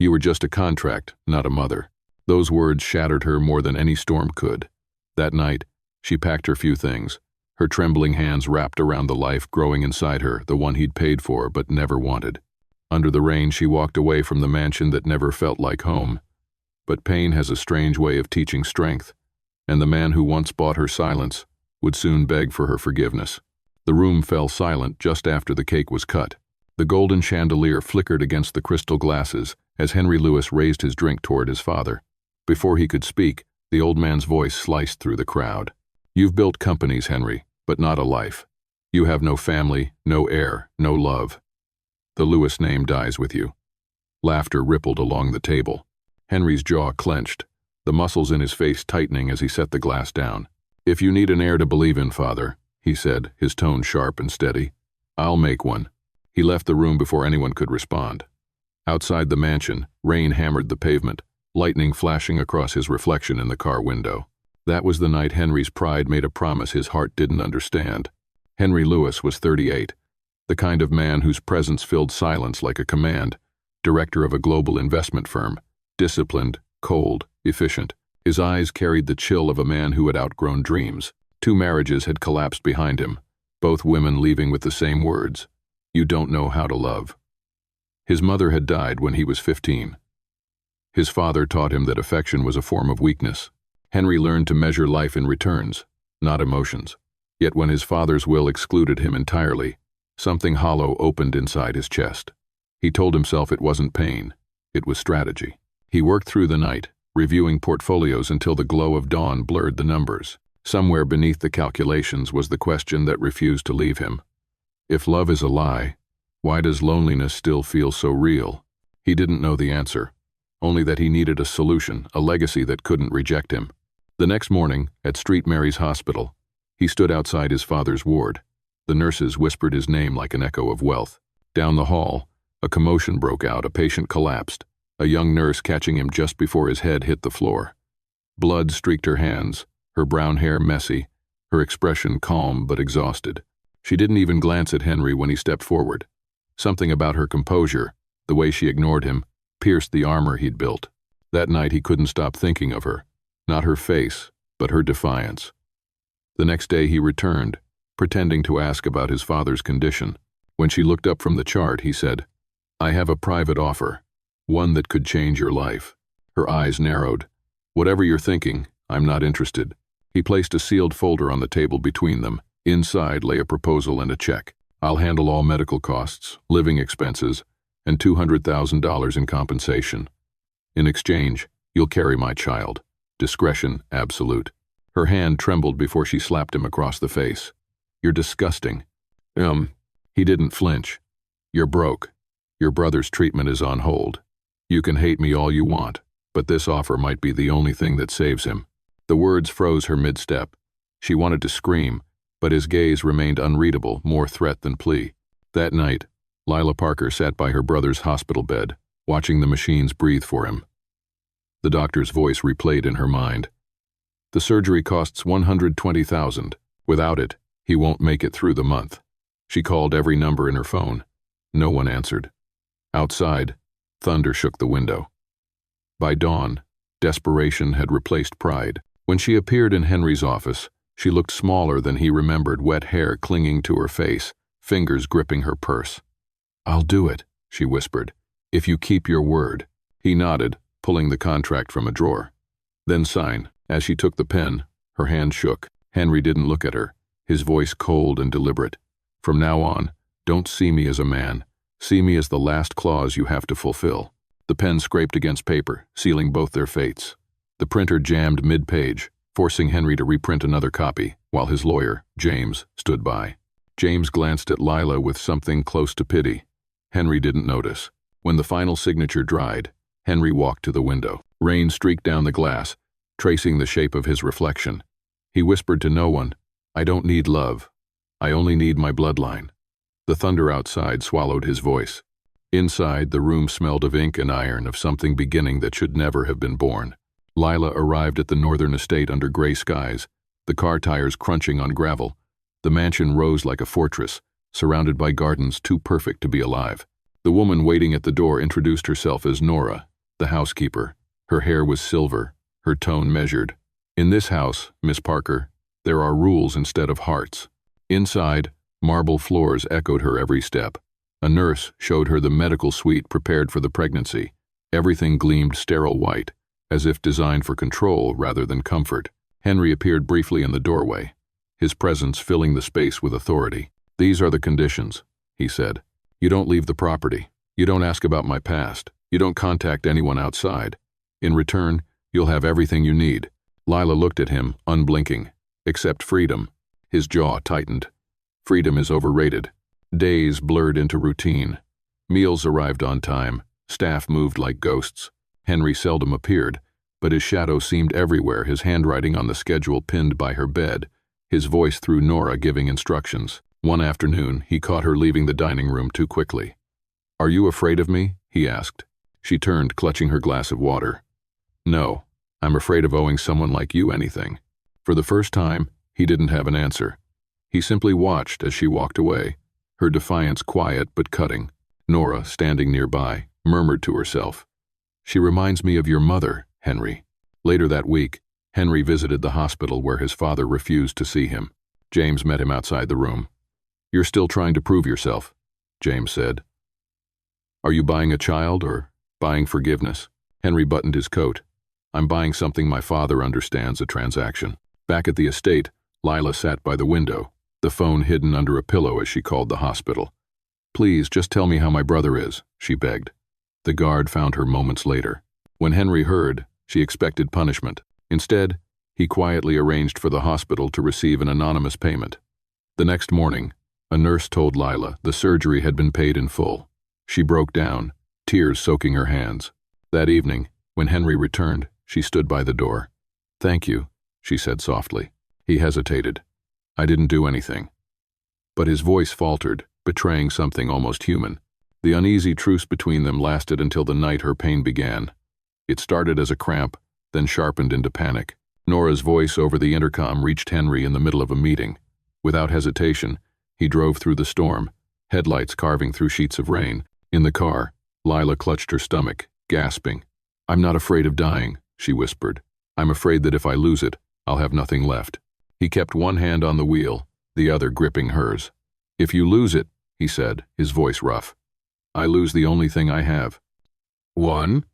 You were just a contract, not a mother." Those words shattered her more than any storm could. That night, she packed her few things, her trembling hands wrapped around the life growing inside her, the one he'd paid for but never wanted. Under the rain, she walked away from the mansion that never felt like home. But pain has a strange way of teaching strength, and the man who once bought her silence would soon beg for her forgiveness. The room fell silent just after the cake was cut. The golden chandelier flickered against the crystal glasses as Henry Lewis raised his drink toward his father. Before he could speak, the old man's voice sliced through the crowd. "You've built companies, Henry, but not a life. You have no family, no heir, no love. The Lewis name dies with you." Laughter rippled along the table. Henry's jaw clenched, the muscles in his face tightening as he set the glass down. "If you need an heir to believe in, Father," he said, his tone sharp and steady, "I'll make one." He left the room before anyone could respond. Outside the mansion, rain hammered the pavement, lightning flashing across his reflection in the car window. That was the night Henry's pride made a promise his heart didn't understand. Henry Lewis was 38, the kind of man whose presence filled silence like a command, director of a global investment firm, disciplined, cold, efficient. His eyes carried the chill of a man who had outgrown dreams. 2 marriages had collapsed behind him, both women leaving with the same words, "You don't know how to love." His mother had died when he was 15. His father taught him that affection was a form of weakness. Henry learned to measure life in returns, not emotions. Yet when his father's will excluded him entirely, something hollow opened inside his chest. He told himself it wasn't pain, it was strategy. He worked through the night, reviewing portfolios until the glow of dawn blurred the numbers. Somewhere beneath the calculations was the question that refused to leave him. If love is a lie, why does loneliness still feel so real? He didn't know the answer, only that he needed a solution, a legacy that couldn't reject him. The next morning, at St. Mary's Hospital, he stood outside his father's ward. The nurses whispered his name like an echo of wealth. Down the hall, a commotion broke out, a patient collapsed, a young nurse catching him just before his head hit the floor. Blood streaked her hands, her brown hair messy, her expression calm but exhausted. She didn't even glance at Henry when he stepped forward. Something about her composure, the way she ignored him, pierced the armor he'd built. That night he couldn't stop thinking of her, not her face, but her defiance. The next day he returned, pretending to ask about his father's condition. When she looked up from the chart, he said, "I have a private offer, one that could change your life." Her eyes narrowed. "Whatever you're thinking, I'm not interested." He placed a sealed folder on the table between them. Inside lay a proposal and a check. "I'll handle all medical costs, living expenses, and $200,000 in compensation. In exchange, you'll carry my child. Discretion absolute." Her hand trembled before she slapped him across the face. "You're disgusting." He didn't flinch. "You're broke. Your brother's treatment is on hold. You can hate me all you want, but this offer might be the only thing that saves him." The words froze her mid-step. She wanted to scream, but his gaze remained unreadable, more threat than plea. That night, Lila Parker sat by her brother's hospital bed, watching the machines breathe for him. The doctor's voice replayed in her mind. "The surgery costs $120,000. Without it, he won't make it through the month." She called every number in her phone. No one answered. Outside, thunder shook the window. By dawn, desperation had replaced pride. When she appeared in Henry's office, she looked smaller than he remembered, wet hair clinging to her face, fingers gripping her purse. "I'll do it," she whispered, "if you keep your word." He nodded, pulling the contract from a drawer. "Then sign." As she took the pen, her hand shook. Henry didn't look at her, his voice cold and deliberate. "From now on, don't see me as a man. See me as the last clause you have to fulfill." The pen scraped against paper, sealing both their fates. The printer jammed mid-page, forcing Henry to reprint another copy, while his lawyer, James, stood by. James glanced at Lila with something close to pity. Henry didn't notice. When the final signature dried, Henry walked to the window. Rain streaked down the glass, tracing the shape of his reflection. He whispered to no one, "I don't need love. I only need my bloodline." The thunder outside swallowed his voice. Inside, the room smelled of ink and iron, of something beginning that should never have been born. Lila arrived at the northern estate under gray skies, the car tires crunching on gravel. The mansion rose like a fortress, surrounded by gardens too perfect to be alive. The woman waiting at the door introduced herself as Nora, the housekeeper. Her hair was silver, her tone measured. "In this house, Miss Parker, there are rules instead of hearts." Inside, marble floors echoed her every step. A nurse showed her the medical suite prepared for the pregnancy. Everything gleamed sterile white, as if designed for control rather than comfort. Henry appeared briefly in the doorway, his presence filling the space with authority. "These are the conditions," he said. "You don't leave the property. You don't ask about my past. You don't contact anyone outside. In return, you'll have everything you need." Lila looked at him, unblinking. "Except freedom." His jaw tightened. Freedom is overrated. Days blurred into routine. Meals arrived on time. Staff moved like ghosts. Henry seldom appeared, but his shadow seemed everywhere, his handwriting on the schedule pinned by her bed, his voice through Nora giving instructions. One afternoon, he caught her leaving the dining room too quickly. "Are you afraid of me?" he asked. She turned, clutching her glass of water. "No, I'm afraid of owing someone like you anything." For the first time, he didn't have an answer. He simply watched as she walked away, her defiance quiet but cutting. Nora, standing nearby, murmured to herself, "She reminds me of your mother, Henry." Later that week, Henry visited the hospital where his father refused to see him. James met him outside the room. "You're still trying to prove yourself," James said. "Are you buying a child or buying forgiveness?" Henry buttoned his coat. "I'm buying something my father understands a transaction." Back at the estate, Lila sat by the window, the phone hidden under a pillow as she called the hospital. "Please, just tell me how my brother is," she begged. The guard found her moments later. When Henry heard, she expected punishment. Instead, he quietly arranged for the hospital to receive an anonymous payment. The next morning, a nurse told Lila the surgery had been paid in full. She broke down, tears soaking her hands. That evening, when Henry returned, she stood by the door. "Thank you," she said softly. He hesitated. "I didn't do anything." But his voice faltered, betraying something almost human. The uneasy truce between them lasted until the night her pain began. It started as a cramp, then sharpened into panic. Nora's voice over the intercom reached Henry in the middle of a meeting. Without hesitation, he drove through the storm, headlights carving through sheets of rain. In the car, Lila clutched her stomach, gasping. "I'm not afraid of dying," she whispered. "I'm afraid that if I lose it, I'll have nothing left." He kept one hand on the wheel, the other gripping hers. "If you lose it," he said, his voice rough, "I lose the only thing I have." "One?"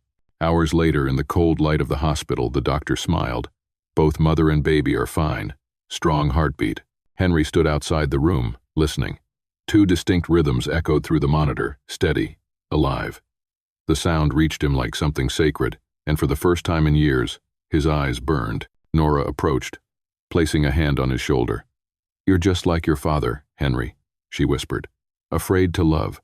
Hours later, in the cold light of the hospital, the doctor smiled. "Both mother and baby are fine. Strong heartbeat." Henry stood outside the room, listening. Two distinct rhythms echoed through the monitor, steady, alive. The sound reached him like something sacred, and for the first time in years, his eyes burned. Nora approached, placing a hand on his shoulder. "You're just like your father, Henry," she whispered. "Afraid to love.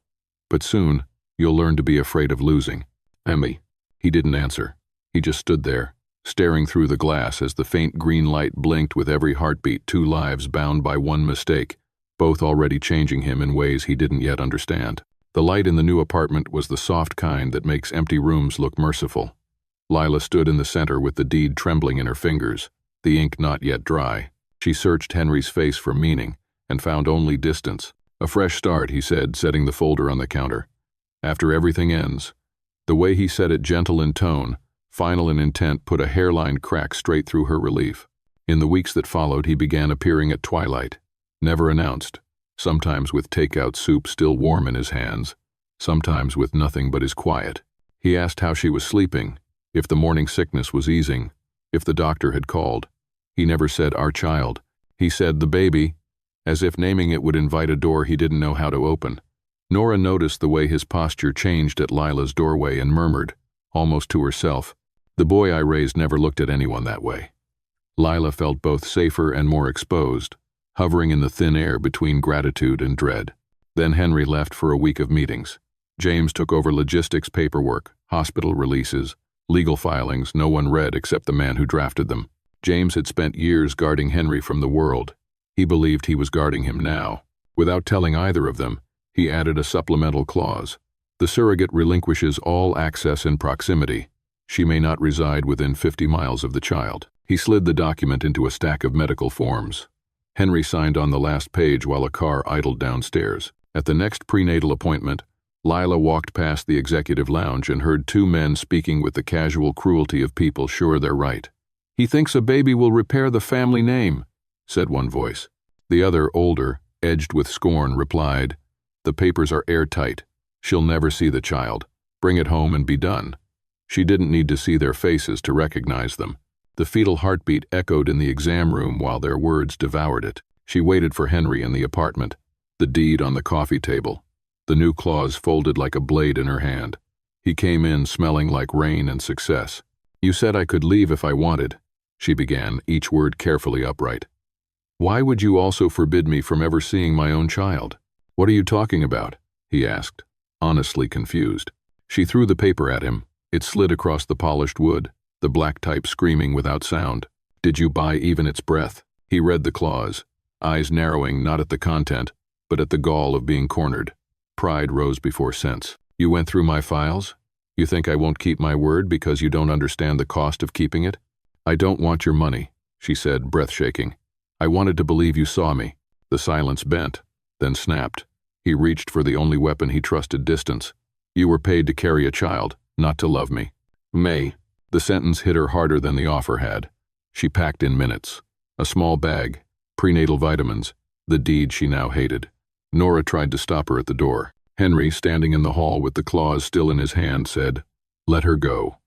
But soon, you'll learn to be afraid of losing." "Emmy." He didn't answer. He just stood there, staring through the glass as the faint green light blinked with every heartbeat. Two lives bound by one mistake, both already changing him in ways he didn't yet understand. The light in the new apartment was the soft kind that makes empty rooms look merciful. Lila stood in the center with the deed trembling in her fingers, the ink not yet dry. She searched Henry's face for meaning, and found only distance. "A fresh start," he said, setting the folder on the counter. "After everything ends." The way he said it, gentle in tone, final in intent, put a hairline crack straight through her relief. In the weeks that followed, he began appearing at twilight, never announced, sometimes with takeout soup still warm in his hands, sometimes with nothing but his quiet. He asked how she was sleeping, if the morning sickness was easing, if the doctor had called. He never said, "Our child." He said, "The baby," as if naming it would invite a door he didn't know how to open. Nora noticed the way his posture changed at Lila's doorway and murmured, almost to herself, "The boy I raised never looked at anyone that way." Lila felt both safer and more exposed, hovering in the thin air between gratitude and dread. Then Henry left for a week of meetings. James took over logistics, paperwork, hospital releases, legal filings no one read except the man who drafted them. James had spent years guarding Henry from the world. He believed he was guarding him now. Without telling either of them, he added a supplemental clause. The surrogate relinquishes all access and proximity. She may not reside within 50 miles of the child. He slid the document into a stack of medical forms. Henry signed on the last page while a car idled downstairs. At the next prenatal appointment, Lila walked past the executive lounge and heard two men speaking with the casual cruelty of people sure they're right. "He thinks a baby will repair the family name," said one voice. The other, older, edged with scorn, replied, "The papers are airtight. She'll never see the child. Bring it home and be done." She didn't need to see their faces to recognize them. The fetal heartbeat echoed in the exam room while their words devoured it. She waited for Henry in the apartment, the deed on the coffee table, the new clause folded like a blade in her hand. He came in smelling like rain and success. "You said I could leave if I wanted," she began, each word carefully upright. "Why would you also forbid me from ever seeing my own child?" "What are you talking about?" he asked, honestly confused. She threw the paper at him. It slid across the polished wood, the black type screaming without sound. "Did you buy even its breath?" He read the clause, eyes narrowing not at the content, but at the gall of being cornered. Pride rose before sense. "You went through my files? You think I won't keep my word because you don't understand the cost of keeping it?" "I don't want your money," she said, breath shaking. "I wanted to believe you saw me." The silence bent, then snapped. He reached for the only weapon he trusted: distance. "You were paid to carry a child, not to love me." "May." The sentence hit her harder than the offer had. She packed in minutes. A small bag, prenatal vitamins, the deed she now hated. Nora tried to stop her at the door. Henry, standing in the hall with the clause still in his hand, said, "Let her go."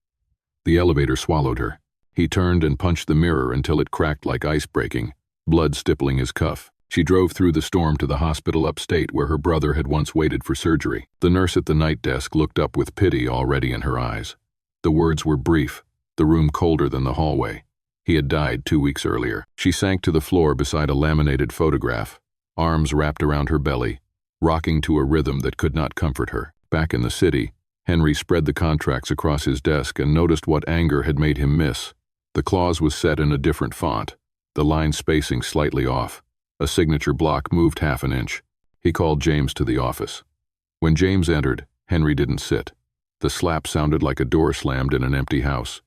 The elevator swallowed her. He turned and punched the mirror until it cracked like ice breaking, blood stippling his cuff. She drove through the storm to the hospital upstate where her brother had once waited for surgery. The nurse at the night desk looked up with pity already in her eyes. The words were brief, the room colder than the hallway. He had died 2 weeks earlier. She sank to the floor beside a laminated photograph, arms wrapped around her belly, rocking to a rhythm that could not comfort her. Back in the city, Henry spread the contracts across his desk and noticed what anger had made him miss. The clause was set in a different font, the line spacing slightly off. A signature block moved half an inch. He called James to the office. When James entered, Henry didn't sit. The slap sounded like a door slammed in an empty house.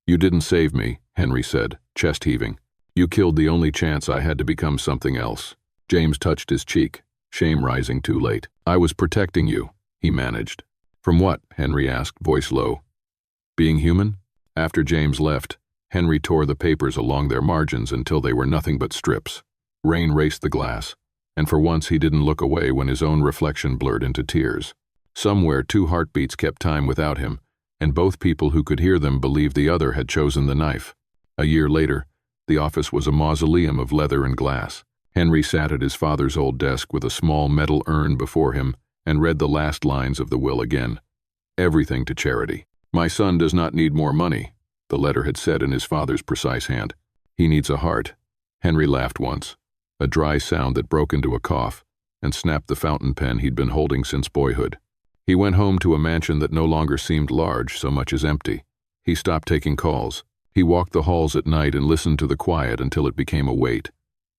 "You didn't save me," Henry said, chest heaving. "You killed the only chance I had to become something else." James touched his cheek, shame rising too late. "I was protecting you," he managed. "From what?" Henry asked, voice low. "Being human?" After James left, Henry tore the papers along their margins until they were nothing but strips. Rain raced the glass, and for once he didn't look away when his own reflection blurred into tears. Somewhere 2 heartbeats kept time without him, and both people who could hear them believed the other had chosen the knife. A year later, the office was a mausoleum of leather and glass. Henry sat at his father's old desk with a small metal urn before him and read the last lines of the will again. "Everything to charity. My son does not need more money," the letter had said in his father's precise hand. "He needs a heart." Henry laughed once, a dry sound that broke into a cough, and snapped the fountain pen he'd been holding since boyhood. He went home to a mansion that no longer seemed large so much as empty. He stopped taking calls. He walked the halls at night and listened to the quiet until it became a weight.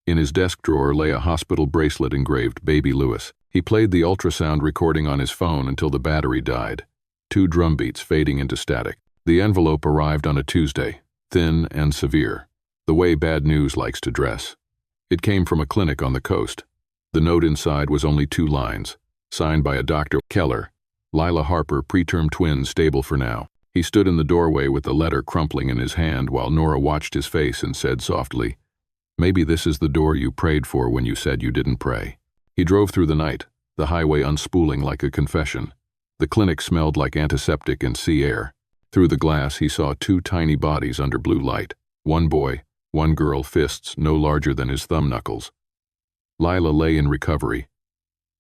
In his desk drawer lay a hospital bracelet engraved Baby Lewis. He played the ultrasound recording on his phone until the battery died, 2 drum beats fading into static. The envelope arrived on a Tuesday, thin and severe, the way bad news likes to dress. It came from a clinic on the coast. The note inside was only 2 lines, signed by a Dr. Keller, Lila Harper, preterm twins, stable for now. He stood in the doorway with the letter crumpling in his hand while Nora watched his face and said softly, "Maybe this is the door you prayed for when you said you didn't pray." He drove through the night, the highway unspooling like a confession. The clinic smelled like antiseptic and sea air. Through the glass he saw 2 tiny bodies under blue light. 1 boy, 1 girl, fists no larger than his thumb knuckles. Lila lay in recovery,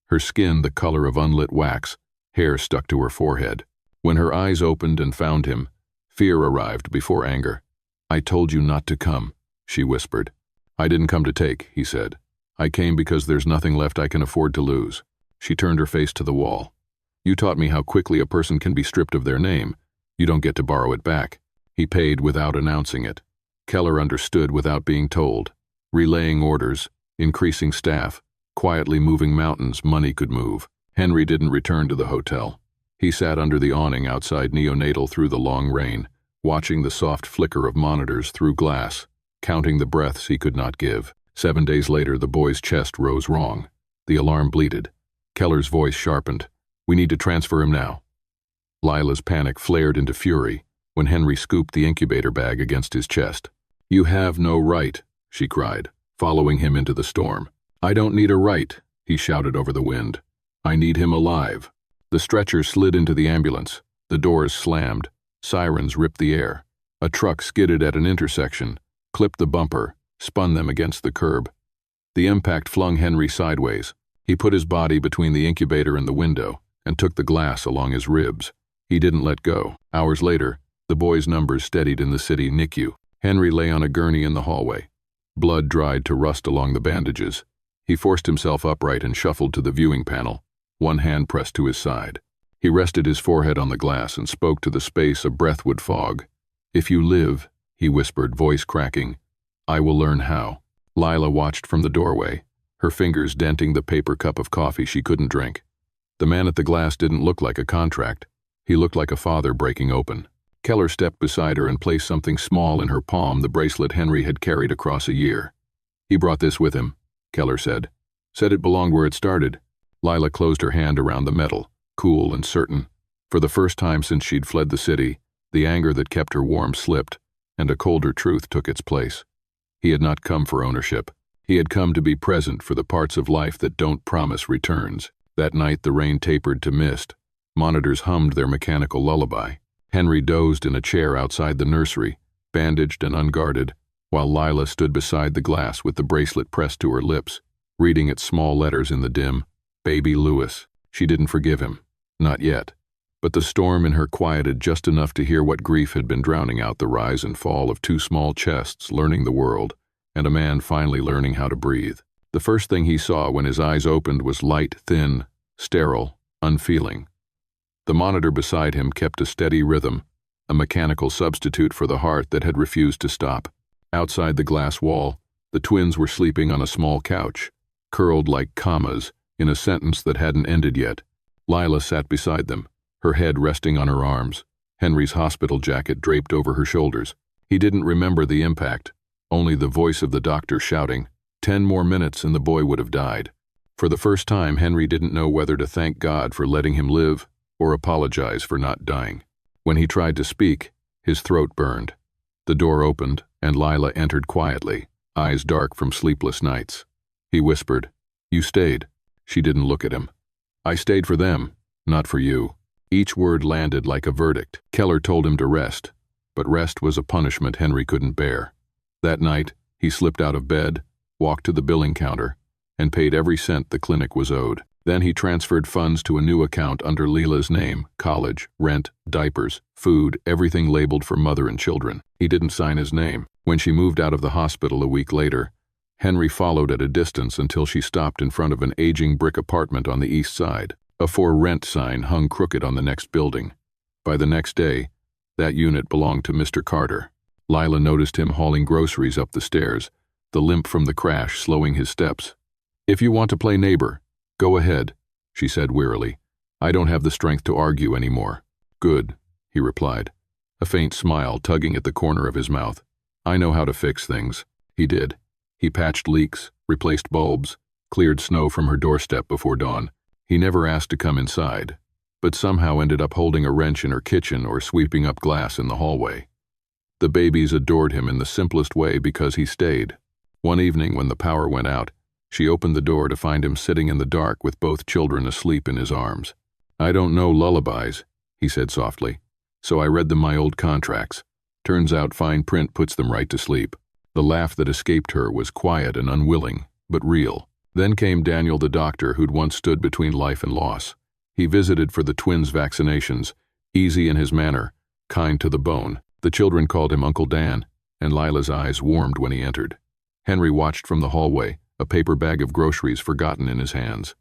her skin the color of unlit wax, hair stuck to her forehead. When her eyes opened and found him, fear arrived before anger. "I told you not to come," she whispered. "I didn't come to take," he said. "I came because there's nothing left I can afford to lose." She turned her face to the wall. "You taught me how quickly a person can be stripped of their name. You don't get to borrow it back." He paid without announcing it. Keller understood without being told, relaying orders, increasing staff, quietly moving mountains money could move. Henry didn't return to the hotel. He sat under the awning outside neonatal through the long rain, watching the soft flicker of monitors through glass, counting the breaths he could not give. 7 days later, the boy's chest rose wrong. The alarm bleated. Keller's voice sharpened. We need to transfer him now." Lila's panic flared into fury when Henry scooped the incubator bag against his chest. "You have no right," she cried, following him into the storm. "I don't need a right," he shouted over the wind. "I need him alive." The stretcher slid into the ambulance. The doors slammed. Sirens ripped the air. A truck skidded at an intersection, clipped the bumper, spun them against the curb. The impact flung Henry sideways. He put his body between the incubator and the window and took the glass along his ribs. He didn't let go. Hours later, the boy's numbers steadied in the city NICU. Henry lay on a gurney in the hallway. Blood dried to rust along the bandages. He forced himself upright and shuffled to the viewing panel, one hand pressed to his side. He rested his forehead on the glass and spoke to the space a breath would fog. "If you live," he whispered, voice cracking, "I will learn how." Lila watched from the doorway, her fingers denting the paper cup of coffee she couldn't drink. The man at the glass didn't look like a contract. He looked like a father breaking open. Keller stepped beside her and placed something small in her palm, the bracelet Henry had carried across a year. "He brought this with him," Keller said. "Said it belonged where it started." Lila closed her hand around the metal, cool and certain. For the first time since she'd fled the city, the anger that kept her warm slipped, and a colder truth took its place. He had not come for ownership. He had come to be present for the parts of life that don't promise returns. That night the rain tapered to mist. Monitors hummed their mechanical lullaby. Henry dozed in a chair outside the nursery, bandaged and unguarded, while Lila stood beside the glass with the bracelet pressed to her lips, reading its small letters in the dim, "Baby Lewis." She didn't forgive him. Not yet. But the storm in her quieted just enough to hear what grief had been drowning out the rise and fall of two small chests learning the world, and a man finally learning how to breathe. The first thing he saw when his eyes opened was light, thin, sterile, unfeeling. The monitor beside him kept a steady rhythm, a mechanical substitute for the heart that had refused to stop. Outside the glass wall, the twins were sleeping on a small couch, curled like commas in a sentence that hadn't ended yet. Lila sat beside them, her head resting on her arms, Henry's hospital jacket draped over her shoulders. He didn't remember the impact, only the voice of the doctor shouting, 10 more minutes and the boy would have died. For the first time, Henry didn't know whether to thank God for letting him live or apologize for not dying. When he tried to speak, his throat burned. The door opened, and Lila entered quietly, eyes dark from sleepless nights. He whispered, "You stayed." She didn't look at him. "I stayed for them, not for you." Each word landed like a verdict. Keller told him to rest, but rest was a punishment Henry couldn't bear. That night, he slipped out of bed, walked to the billing counter, and paid every cent the clinic was owed. Then he transferred funds to a new account under Lila's name: college, rent, diapers, food, everything labeled for mother and children. He didn't sign his name. When she moved out of the hospital a week later, Henry followed at a distance until she stopped in front of an aging brick apartment on the east side. A "for rent" sign hung crooked on the next building. By the next day, that unit belonged to Mr. Carter. Lila noticed him hauling groceries up the stairs, the limp from the crash slowing his steps. "If you want to play neighbor, go ahead," she said wearily. "I don't have the strength to argue anymore." "Good," he replied, a faint smile tugging at the corner of his mouth. "I know how to fix things." He did. He patched leaks, replaced bulbs, cleared snow from her doorstep before dawn. He never asked to come inside, but somehow ended up holding a wrench in her kitchen or sweeping up glass in the hallway. The babies adored him in the simplest way because he stayed. One evening when the power went out, she opened the door to find him sitting in the dark with both children asleep in his arms. "I don't know lullabies," he said softly, "so I read them my old contracts. Turns out fine print puts them right to sleep." The laugh that escaped her was quiet and unwilling, but real. Then came Daniel the doctor who'd once stood between life and loss. He visited for the twins' vaccinations, easy in his manner, kind to the bone. The children called him Uncle Dan, and Lila's eyes warmed when he entered. Henry watched from the hallway, a paper bag of groceries forgotten in his hands.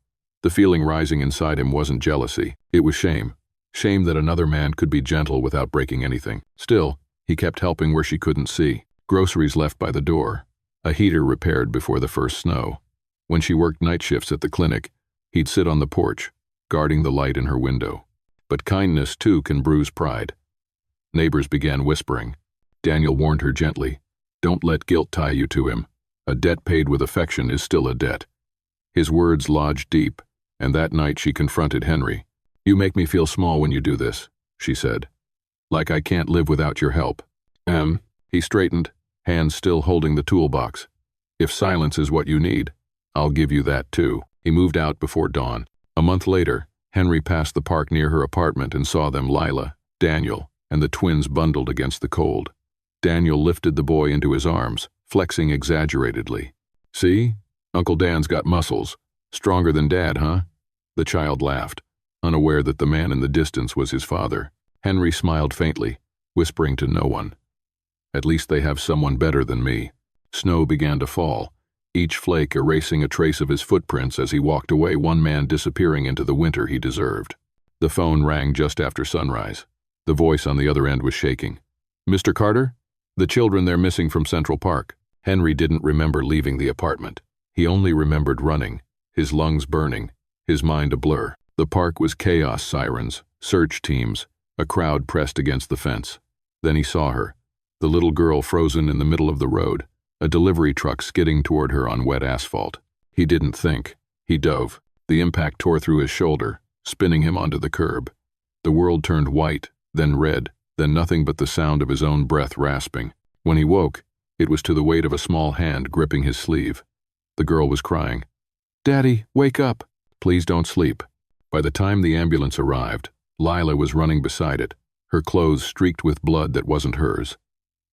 The feeling rising inside him wasn't jealousy. It was shame. Shame that another man could be gentle without breaking anything. Still, he kept helping where she couldn't see. Groceries left by the door. A heater repaired before the first snow. When she worked night shifts at the clinic, he'd sit on the porch, guarding the light in her window. But kindness, too, can bruise pride. Neighbors began whispering. Daniel warned her gently, "Don't let guilt tie you to him. A debt paid with affection is still a debt." His words lodged deep, and that night she confronted Henry. "You make me feel small when you do this," she said. "Like I can't live without your help." He straightened, hands still holding the toolbox. "If silence is what you need, I'll give you that too." He moved out before dawn. A month later, Henry passed the park near her apartment and saw them, Lila, Daniel, and the twins bundled against the cold. Daniel lifted the boy into his arms, flexing exaggeratedly. "See? Uncle Dan's got muscles. Stronger than Dad, huh?" The child laughed, unaware that the man in the distance was his father. Henry smiled faintly, whispering to no one. "At least they have someone better than me." Snow began to fall, each flake erasing a trace of his footprints as he walked away, one man disappearing into the winter he deserved. The phone rang just after sunrise. The voice on the other end was shaking. "Mr. Carter? The children they're missing from Central Park." Henry didn't remember leaving the apartment. He only remembered running, his lungs burning, his mind a blur. The park was chaos, sirens, search teams, a crowd pressed against the fence. Then he saw her, the little girl frozen in the middle of the road, a delivery truck skidding toward her on wet asphalt. He didn't think. He dove. The impact tore through his shoulder, spinning him onto the curb. The world turned white, then red, then nothing but the sound of his own breath rasping. When he woke, it was to the weight of a small hand gripping his sleeve. The girl was crying. "Daddy, wake up. Please don't sleep." By the time the ambulance arrived, Lila was running beside it, her clothes streaked with blood that wasn't hers.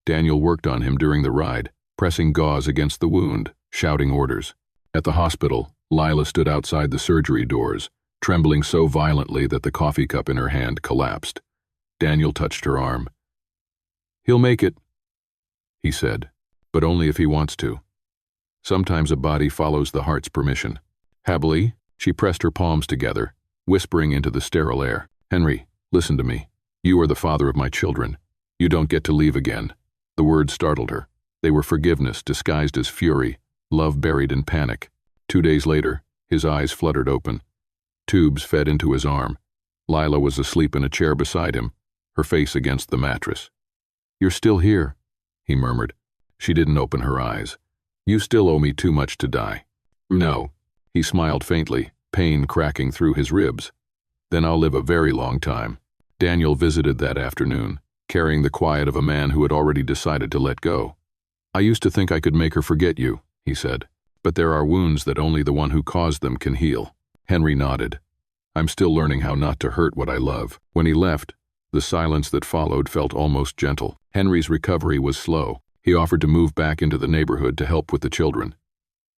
Daniel worked on him during the ride, pressing gauze against the wound, shouting orders. At the hospital, Lila stood outside the surgery doors, trembling so violently that the coffee cup in her hand collapsed. Daniel touched her arm. "He'll make it," he said, "but only if he wants to." Sometimes a body follows the heart's permission. Happily, she pressed her palms together, whispering into the sterile air. "Henry, listen to me. You are the father of my children. You don't get to leave again." The words startled her. They were forgiveness disguised as fury, love buried in panic. 2 days later, his eyes fluttered open. Tubes fed into his arm. Lila was asleep in a chair beside him, her face against the mattress. "You're still here," he murmured. She didn't open her eyes. "You still owe me too much to die." "No." He smiled faintly, pain cracking through his ribs. "Then I'll live a very long time." Daniel visited that afternoon, carrying the quiet of a man who had already decided to let go. "I used to think I could make her forget you," he said, "but there are wounds that only the one who caused them can heal." Henry nodded. "I'm still learning how not to hurt what I love." When he left, the silence that followed felt almost gentle. Henry's recovery was slow. He offered to move back into the neighborhood to help with the children.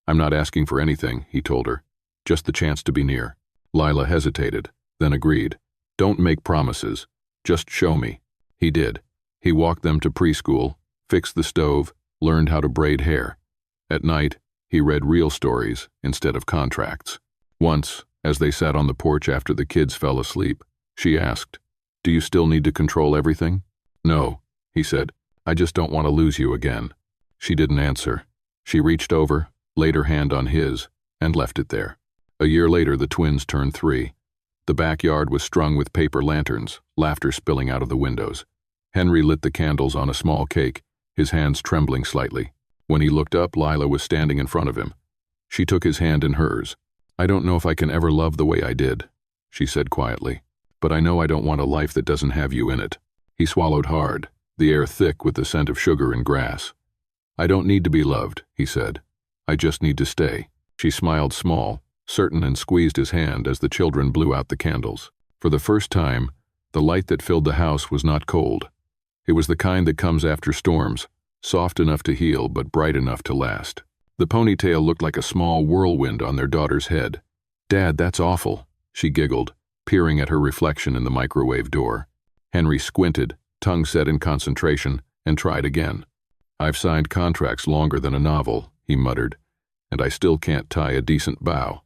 "I'm not asking for anything," he told her, "just the chance to be near." Lila hesitated, then agreed. "Don't make promises. Just show me." He did. He walked them to preschool, fixed the stove, learned how to braid hair. At night, he read real stories instead of contracts. Once, as they sat on the porch after the kids fell asleep, she asked, "Do you still need to control everything?" "No," he said. "I just don't want to lose you again." She didn't answer. She reached over, laid her hand on his, and left it there. A year later, the twins turned 3. The backyard was strung with paper lanterns, laughter spilling out of the windows. Henry lit the candles on a small cake, his hands trembling slightly. When he looked up, Lila was standing in front of him. She took his hand in hers. "I don't know if I can ever love the way I did," she said quietly, "but I know I don't want a life that doesn't have you in it." He swallowed hard, the air thick with the scent of sugar and grass. "I don't need to be loved," he said. "I just need to stay." She smiled small, certain, and squeezed his hand as the children blew out the candles. For the first time, the light that filled the house was not cold. It was the kind that comes after storms, soft enough to heal but bright enough to last. The ponytail looked like a small whirlwind on their daughter's head. "Dad, that's awful," she giggled, peering at her reflection in the microwave door. Henry squinted, tongue set in concentration, and tried again. "I've signed contracts longer than a novel," he muttered, "and I still can't tie a decent bow."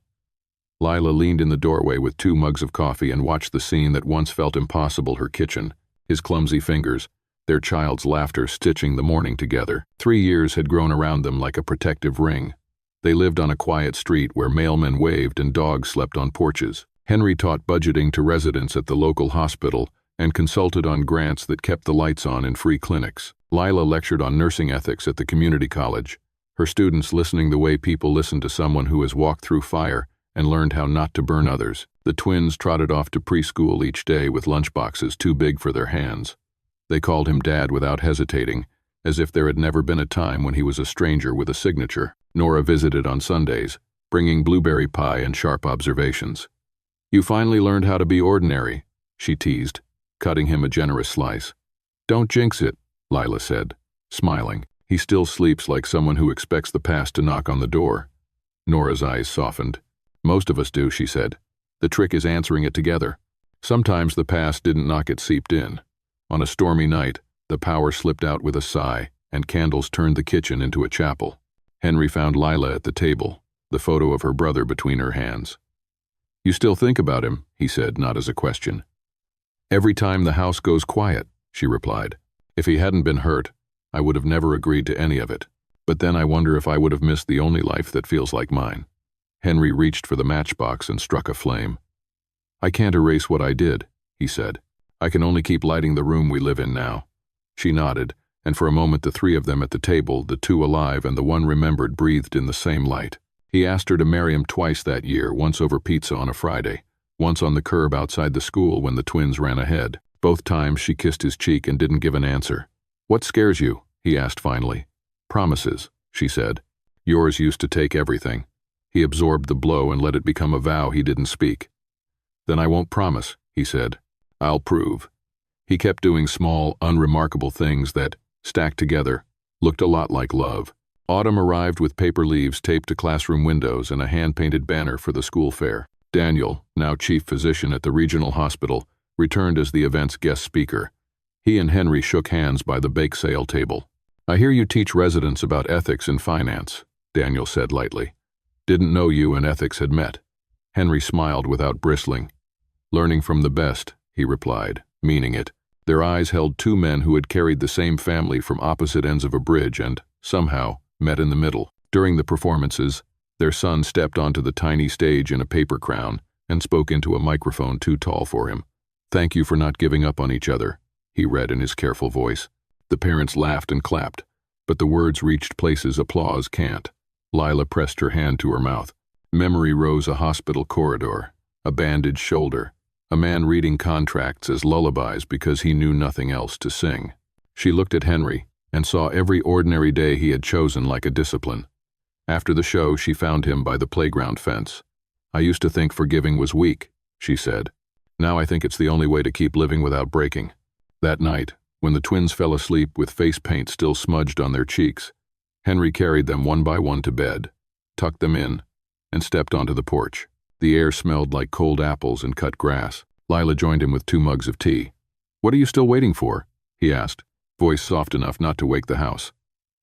Lila leaned in the doorway with 2 mugs of coffee and watched the scene that once felt impossible, her kitchen, his clumsy fingers, their child's laughter stitching the morning together. 3 years had grown around them like a protective ring. They lived on a quiet street where mailmen waved and dogs slept on porches. Henry taught budgeting to residents at the local hospital and consulted on grants that kept the lights on in free clinics. Lila lectured on nursing ethics at the community college, her students listening the way people listen to someone who has walked through fire and learned how not to burn others. The twins trotted off to preschool each day with lunchboxes too big for their hands. They called him Dad without hesitating, as if there had never been a time when he was a stranger with a signature. Nora visited on Sundays, bringing blueberry pie and sharp observations. "You finally learned how to be ordinary," she teased, cutting him a generous slice. "Don't jinx it," Lila said, smiling. "He still sleeps like someone who expects the past to knock on the door." Nora's eyes softened. "Most of us do," she said. "The trick is answering it together." Sometimes the past didn't knock, it seeped in. On a stormy night, the power slipped out with a sigh, and candles turned the kitchen into a chapel. Henry found Lila at the table, the photo of her brother between her hands. "You still think about him?" he said, not as a question. "Every time the house goes quiet," she replied. "If he hadn't been hurt, I would have never agreed to any of it. But then I wonder if I would have missed the only life that feels like mine." Henry reached for the matchbox and struck a flame. "I can't erase what I did," he said. "I can only keep lighting the room we live in now." She nodded, and for a moment the three of them at the table, the two alive and the one remembered, breathed in the same light. He asked her to marry him twice that year, once over pizza on a Friday, once on the curb outside the school when the twins ran ahead. Both times she kissed his cheek and didn't give an answer. "What scares you?" he asked finally. "Promises," she said. "Yours used to take everything." He absorbed the blow and let it become a vow he didn't speak. "Then I won't promise," he said. "I'll prove." He kept doing small, unremarkable things that, stacked together, looked a lot like love. Autumn arrived with paper leaves taped to classroom windows and a hand-painted banner for the school fair. Daniel, now chief physician at the regional hospital, returned as the event's guest speaker. He and Henry shook hands by the bake sale table. "I hear you teach residents about ethics and finance," Daniel said lightly. "Didn't know you and ethics had met." Henry smiled without bristling. "Learning from the best," he replied, meaning it. Their eyes held two men who had carried the same family from opposite ends of a bridge and, somehow, met in the middle. During the performances, their son stepped onto the tiny stage in a paper crown and spoke into a microphone too tall for him. "Thank you for not giving up on each other," he read in his careful voice. The parents laughed and clapped, but the words reached places applause can't. Lila pressed her hand to her mouth. Memory rose a hospital corridor, a bandaged shoulder, a man reading contracts as lullabies because he knew nothing else to sing. She looked at Henry and saw every ordinary day he had chosen like a discipline. After the show, she found him by the playground fence. "I used to think forgiving was weak," she said. "Now I think it's the only way to keep living without breaking." That night, when the twins fell asleep with face paint still smudged on their cheeks, Henry carried them one by one to bed, tucked them in, and stepped onto the porch. The air smelled like cold apples and cut grass. Lila joined him with 2 mugs of tea. "What are you still waiting for?" he asked, voice soft enough not to wake the house.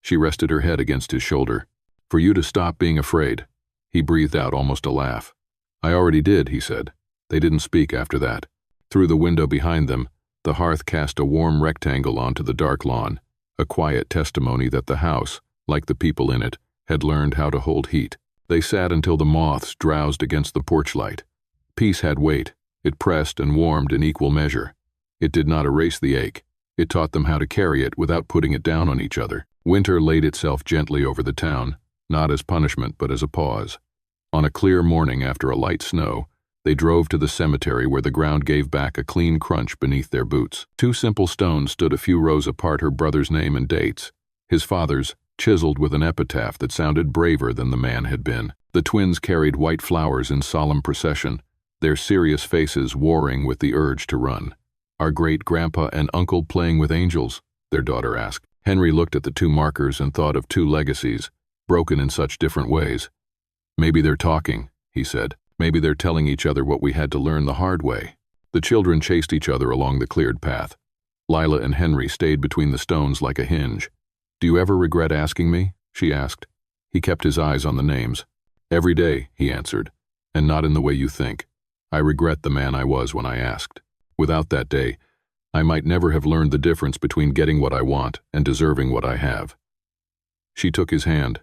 She rested her head against his shoulder. "For you to stop being afraid." He breathed out almost a laugh. "I already did," he said. They didn't speak after that. Through the window behind them, the hearth cast a warm rectangle onto the dark lawn, a quiet testimony that the house, like the people in it, had learned how to hold heat. They sat until the moths drowsed against the porch light. Peace had weight. It pressed and warmed in equal measure. It did not erase the ache. It taught them how to carry it without putting it down on each other. Winter laid itself gently over the town, not as punishment but as a pause. On a clear morning after a light snow, they drove to the cemetery where the ground gave back a clean crunch beneath their boots. 2 simple stones stood a few rows apart, her brother's name and dates. His father's, chiseled with an epitaph that sounded braver than the man had been. The twins carried white flowers in solemn procession, their serious faces warring with the urge to run. "Are great-grandpa and uncle playing with angels?" their daughter asked. Henry looked at the 2 markers and thought of 2 legacies, broken in such different ways. "Maybe they're talking," he said. "Maybe they're telling each other what we had to learn the hard way." The children chased each other along the cleared path. Lila and Henry stayed between the stones like a hinge. "Do you ever regret asking me?" she asked. He kept his eyes on the names. "Every day," he answered, "and not in the way you think. I regret the man I was when I asked. Without that day, I might never have learned the difference between getting what I want and deserving what I have." She took his hand.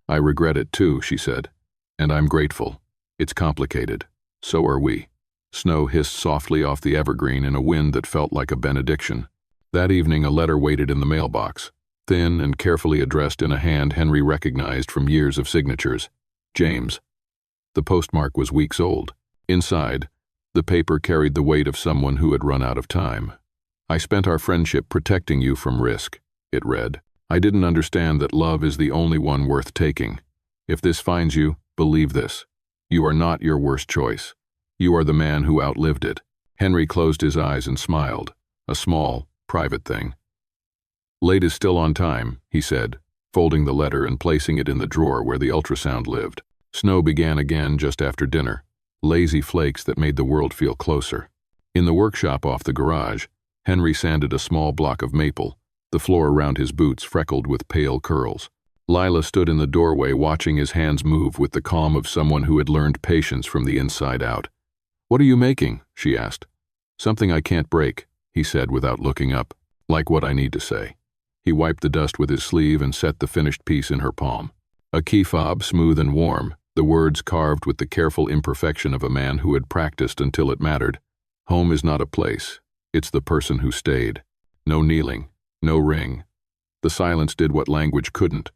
"I regret it too," she said, "and I'm grateful. It's complicated. So are we." Snow hissed softly off the evergreen in a wind that felt like a benediction. That evening, a letter waited in the mailbox. Thin and carefully addressed in a hand Henry recognized from years of signatures. James. The postmark was weeks old. Inside, the paper carried the weight of someone who had run out of time. "I spent our friendship protecting you from risk," it read. "I didn't understand that love is the only one worth taking. If this finds you, believe this. You are not your worst choice. You are the man who outlived it." Henry closed his eyes and smiled, a small, private thing. "Late is still on time," he said, folding the letter and placing it in the drawer where the ultrasound lived. Snow began again just after dinner, lazy flakes that made the world feel closer. In the workshop off the garage, Henry sanded a small block of maple, the floor around his boots freckled with pale curls. Lila stood in the doorway watching his hands move with the calm of someone who had learned patience from the inside out. "What are you making?" she asked. "Something I can't break," he said without looking up. "Like what I need to say." He wiped the dust with his sleeve and set the finished piece in her palm. A key fob, smooth and warm, the words carved with the careful imperfection of a man who had practiced until it mattered. "Home is not a place. It's the person who stayed." No kneeling, no ring. The silence did what language couldn't.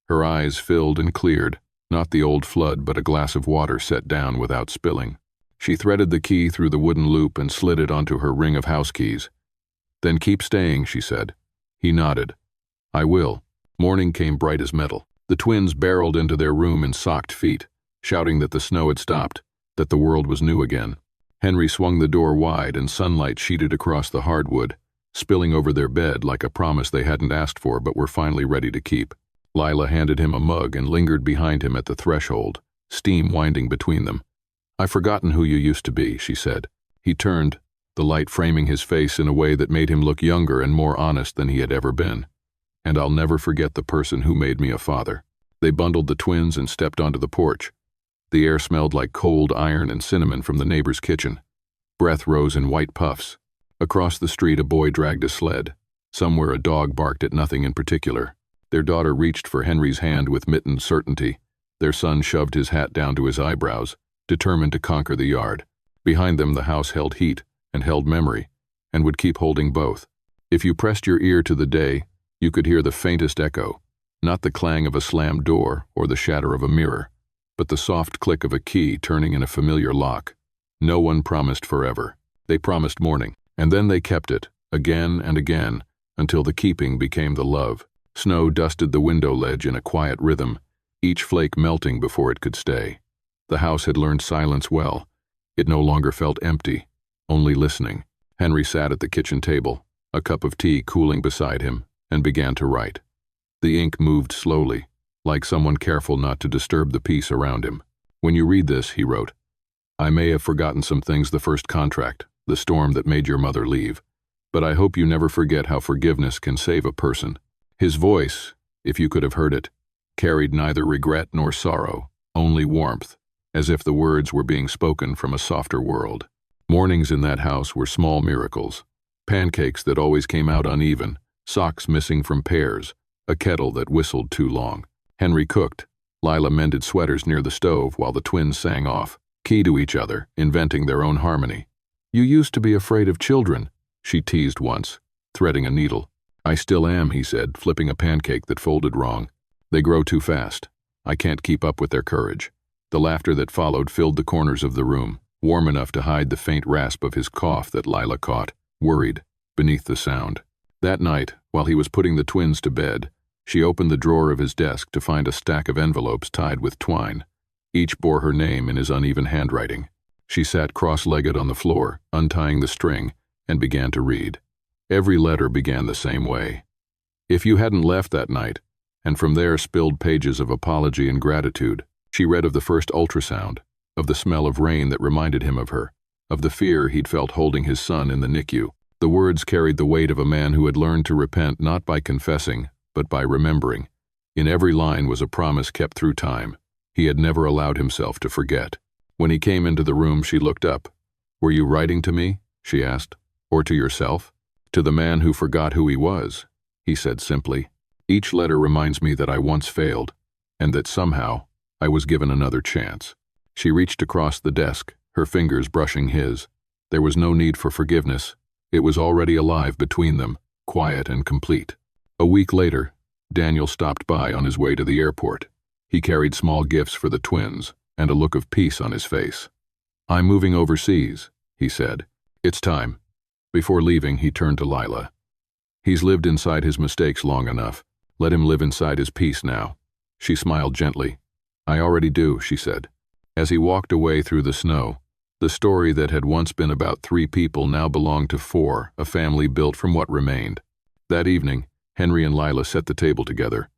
Her eyes filled and cleared, not the old flood but a glass of water set down without spilling. She threaded the key through the wooden loop and slid it onto her ring of house keys. "Then keep staying," she said. He nodded. "I will." Morning came bright as metal. The twins barreled into their room in socked feet, shouting that the snow had stopped, that the world was new again. Henry swung the door wide and sunlight sheeted across the hardwood, spilling over their bed like a promise they hadn't asked for but were finally ready to keep. Lila handed him a mug and lingered behind him at the threshold, steam winding between them. "I've forgotten who you used to be," she said. He turned, the light framing his face in a way that made him look younger and more honest than he had ever been. "And I'll never forget the person who made me a father." They bundled the twins and stepped onto the porch. The air smelled like cold iron and cinnamon from the neighbor's kitchen. Breath rose in white puffs. Across the street, a boy dragged a sled. Somewhere a dog barked at nothing in particular. Their daughter reached for Henry's hand with mittened certainty. Their son shoved his hat down to his eyebrows, determined to conquer the yard. Behind them the house held heat and held memory, and would keep holding both. If you pressed your ear to the day, you could hear the faintest echo, not the clang of a slammed door or the shatter of a mirror, but the soft click of a key turning in a familiar lock. No one promised forever. They promised morning, and then they kept it, again and again, until the keeping became the love. Snow dusted the window ledge in a quiet rhythm, each flake melting before it could stay. The house had learned silence well. It no longer felt empty, only listening. Henry sat at the kitchen table, a cup of tea cooling beside him, and began to write. The ink moved slowly, like someone careful not to disturb the peace around him. "When you read this," he wrote, "I may have forgotten some things, the first contract, the storm that made your mother leave, but I hope you never forget how forgiveness can save a person." His voice, if you could have heard it, carried neither regret nor sorrow, only warmth, as if the words were being spoken from a softer world. Mornings in that house were small miracles. Pancakes that always came out uneven, socks missing from pairs, a kettle that whistled too long. Henry cooked. Lila mended sweaters near the stove while the twins sang off, key to each other, inventing their own harmony. "You used to be afraid of children," she teased once, threading a needle. "I still am," he said, flipping a pancake that folded wrong. "They grow too fast. I can't keep up with their courage." The laughter that followed filled the corners of the room, warm enough to hide the faint rasp of his cough that Lila caught, worried, beneath the sound. That night, while he was putting the twins to bed, she opened the drawer of his desk to find a stack of envelopes tied with twine. Each bore her name in his uneven handwriting. She sat cross-legged on the floor, untying the string, and began to read. Every letter began the same way. "If you hadn't left that night," and from there spilled pages of apology and gratitude. She read of the first ultrasound, of the smell of rain that reminded him of her, of the fear he'd felt holding his son in the NICU. The words carried the weight of a man who had learned to repent not by confessing, but by remembering. In every line was a promise kept through time. He had never allowed himself to forget. When he came into the room, she looked up. "Were you writing to me?" she asked. "Or to yourself?" "To the man who forgot who he was," he said simply. "Each letter reminds me that I once failed, and that somehow I was given another chance." She reached across the desk, her fingers brushing his. There was no need for forgiveness. It was already alive between them, quiet and complete. A week later, Daniel stopped by on his way to the airport. He carried small gifts for the twins, and a look of peace on his face. "I'm moving overseas," he said. "It's time." Before leaving, he turned to Lila. "He's lived inside his mistakes long enough. Let him live inside his peace now." She smiled gently. "I already do," she said. As he walked away through the snow, the story that had once been about 3 people now belonged to 4, a family built from what remained. That evening, Henry and Lila set the table together.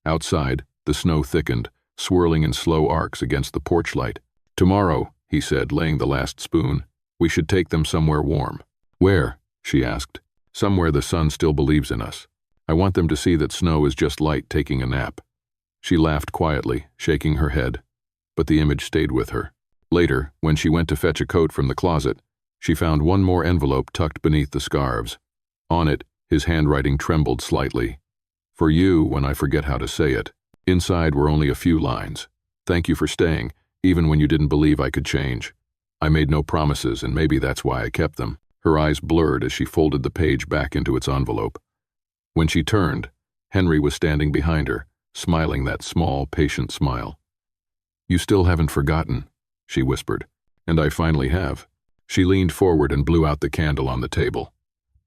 Outside, the snow thickened, swirling in slow arcs against the porch light. "Tomorrow," he said, laying the last spoon, "we should take them somewhere warm." "Where?" she asked. "Somewhere the sun still believes in us. I want them to see that snow is just light taking a nap." She laughed quietly, shaking her head, but the image stayed with her. Later, when she went to fetch a coat from the closet, she found one more envelope tucked beneath the scarves. On it, his handwriting trembled slightly. "For you, when I forget how to say it." Inside were only a few lines. "Thank you for staying, even when you didn't believe I could change. I made no promises, and maybe that's why I kept them." Her eyes blurred as she folded the page back into its envelope. When she turned, Henry was standing behind her, smiling that small, patient smile. "You still haven't forgotten," she whispered. "And I finally have." She leaned forward and blew out the candle on the table.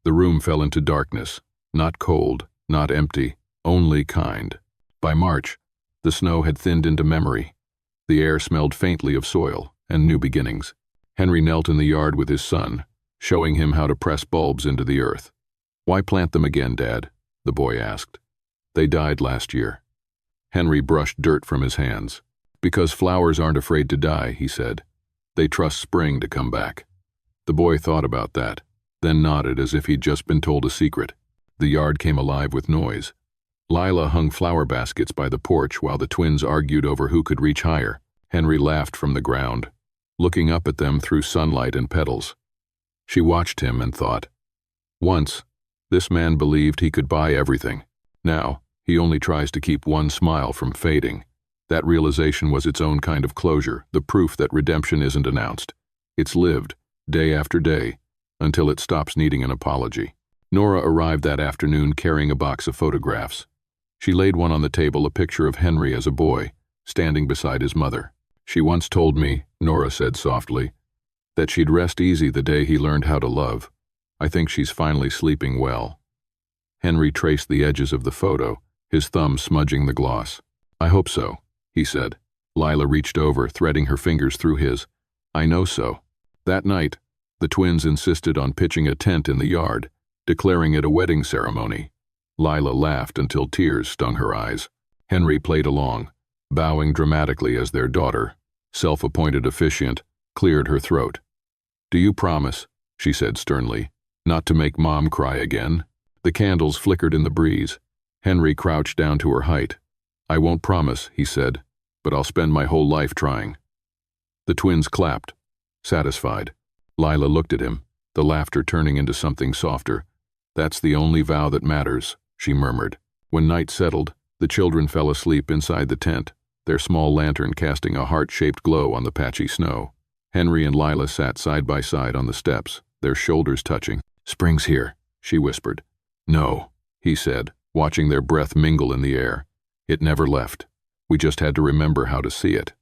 The room fell into darkness, not cold, not empty, only kind. By March, the snow had thinned into memory. The air smelled faintly of soil and new beginnings. Henry knelt in the yard with his son, showing him how to press bulbs into the earth. "Why plant them again, Dad?" the boy asked. "They died last year." Henry brushed dirt from his hands. "Because flowers aren't afraid to die," he said. "They trust spring to come back." The boy thought about that, then nodded as if he'd just been told a secret. The yard came alive with noise. Lila hung flower baskets by the porch while the twins argued over who could reach higher. Henry laughed from the ground, looking up at them through sunlight and petals. She watched him and thought, once, this man believed he could buy everything. Now, he only tries to keep one smile from fading. That realization was its own kind of closure, the proof that redemption isn't announced. It's lived, day after day, until it stops needing an apology. Nora arrived that afternoon carrying a box of photographs. She laid one on the table, a picture of Henry as a boy, standing beside his mother. "She once told me," Nora said softly, "that she'd rest easy the day he learned how to love. I think she's finally sleeping well." Henry traced the edges of the photo, his thumb smudging the gloss. "I hope so," he said. Lila reached over, threading her fingers through his. "I know so." That night, the twins insisted on pitching a tent in the yard, declaring it a wedding ceremony. Lila laughed until tears stung her eyes. Henry played along, bowing dramatically as their daughter, self-appointed officiant, cleared her throat. "Do you promise," she said sternly, "not to make Mom cry again?" The candles flickered in the breeze. Henry crouched down to her height. "I won't promise," he said, "but I'll spend my whole life trying." The twins clapped, satisfied. Lila looked at him, the laughter turning into something softer. "That's the only vow that matters," she murmured. When night settled, the children fell asleep inside the tent, their small lantern casting a heart-shaped glow on the patchy snow. Henry and Lila sat side by side on the steps, their shoulders touching. "Spring's here," she whispered. "No," he said, watching their breath mingle in the air. "It never left. We just had to remember how to see it."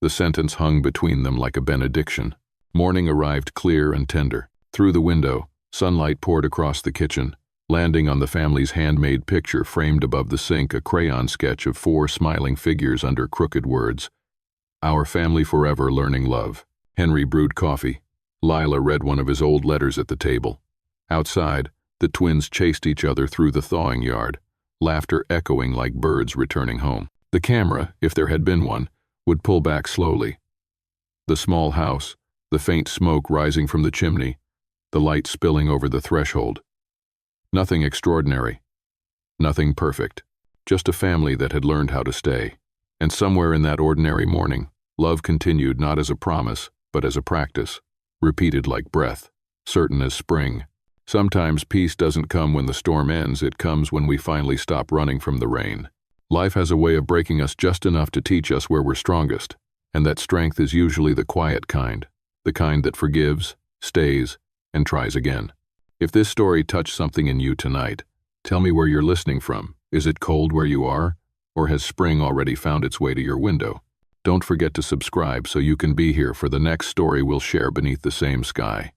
The sentence hung between them like a benediction. Morning arrived clear and tender. Through the window, sunlight poured across the kitchen, landing on the family's handmade picture framed above the sink, a crayon sketch of 4 smiling figures under crooked words. "Our family forever learning love." Henry brewed coffee. Lila read one of his old letters at the table. Outside, the twins chased each other through the thawing yard, laughter echoing like birds returning home. The camera, if there had been one, would pull back slowly. The small house, the faint smoke rising from the chimney, the light spilling over the threshold. Nothing extraordinary, nothing perfect, just a family that had learned how to stay. And somewhere in that ordinary morning, love continued not as a promise, but as a practice, repeated like breath, certain as spring. Sometimes peace doesn't come when the storm ends, it comes when we finally stop running from the rain. Life has a way of breaking us just enough to teach us where we're strongest, and that strength is usually the quiet kind, the kind that forgives, stays, and tries again. If this story touched something in you tonight, tell me where you're listening from. Is it cold where you are, or has spring already found its way to your window? Don't forget to subscribe so you can be here for the next story we'll share beneath the same sky.